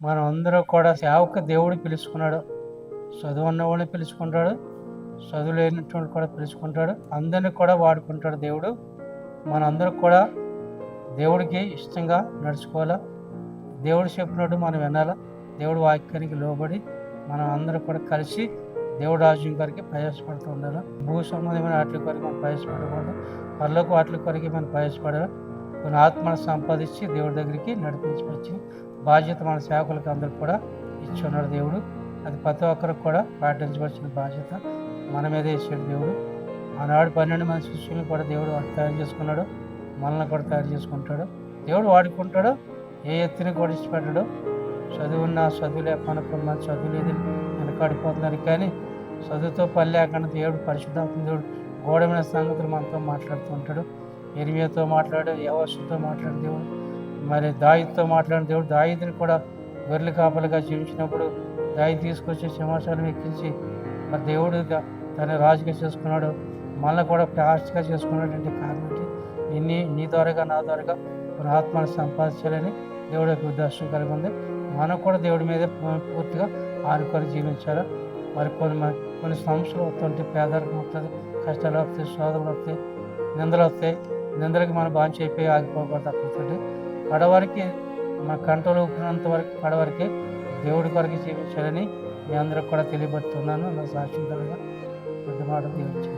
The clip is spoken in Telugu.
మనం అందరూ కూడా సేవకు దేవుడు పిలుచుకున్నాడు. చదువు ఉన్నవాడిని పిలుచుకుంటాడు, చదువు లేనటువంటి కూడా పిలుచుకుంటాడు. అందరిని కూడా వాడుకుంటాడు దేవుడు. మనందరూ కూడా దేవుడికి ఇష్టంగా నడుచుకోవాలా. దేవుడు చెప్పినట్టు మనం వినాలా. దేవుడి వాక్యానికి లోబడి మనం అందరూ కూడా కలిసి దేవుడు రాజ్యం కొరకు ప్రయాసపడుతూ ఉండాలి. భూ సంబంధమైన వాటి కొరకు మనం ప్రయాసపడకూడదు. పరలోక వాటి కొరకు మనం ప్రయాసపడాలి. కొన్ని ఆత్మను సంపాదించి దేవుడి దగ్గరికి నడిపించవచ్చు బాధ్యత మన సేవకులకు అందరూ కూడా ఇచ్చి ఉన్నాడు దేవుడు. అది ప్రతి ఒక్కరికి కూడా పాటించవలసిన బాధ్యత మన మీద ఇచ్చాడు దేవుడు. ఆనాడు 12 మంది శిష్యులను కూడా దేవుడు తయారు చేసుకున్నాడు. మనల్ని కూడా తయారు చేసుకుంటాడు. దేవుడు వాడుకుంటాడు. ఏ ఎత్తుని కూడా ఇష్టపడ్డాడు. చదువున్నా చదువు లేకపోయినా కొంతమంది చదువు లేదు వెనకాడిపోతున్నారు. కానీ చదువుతో పని లేకుండా దేవుడు పరిశుద్ధాత్మ దేవుడు గోడమైన సంగతులు మనతో మాట్లాడుతూ ఉంటాడు. ఎరిమియాతో మాట్లాడు, యెహోషువతో మాట్లాడు దేవుడు. మరి దావీదుతో మాట్లాడిన దేవుడు దావీదుని కూడా గొర్రెల కాపలుగా జీవించినప్పుడు దావీదు తీసుకొచ్చి సింహాసనం ఎక్కించి మరి దేవుడు తన రాజుగా చేసుకున్నాడు. మనల్ని కూడా ఫాస్ట్గా చేసుకున్నాడు. అంటే కారణం నీ ద్వారాగా నా ద్వారాగా మన ఆత్మను సంపాదించాలని దేవుడి యొక్క ఉద్దేశం కలిగి ఉంది. మనం కూడా దేవుడి మీద పూర్తిగా ఆనుకొని జీవించాలి. మరి కొన్ని సమస్యలు వస్తుంటే పేదరికం వస్తుంది, కష్టాలు వస్తాయి, శోధనలు వస్తాయి, నిందలు వస్తాయి. నిందలకి మనం బాగా అయిపోయి ఆగిపోకూడదు. అక్కడితోటి కడవరికి మన కంట్రోల్ ఊపినంత వరకు కడవరికి దేవుడి కొరకు జీవించాలని మీ అందరికి కూడా తెలియబడుతున్నాను. నా సాక్షి కలగా పెద్ద మాట దీవించాను.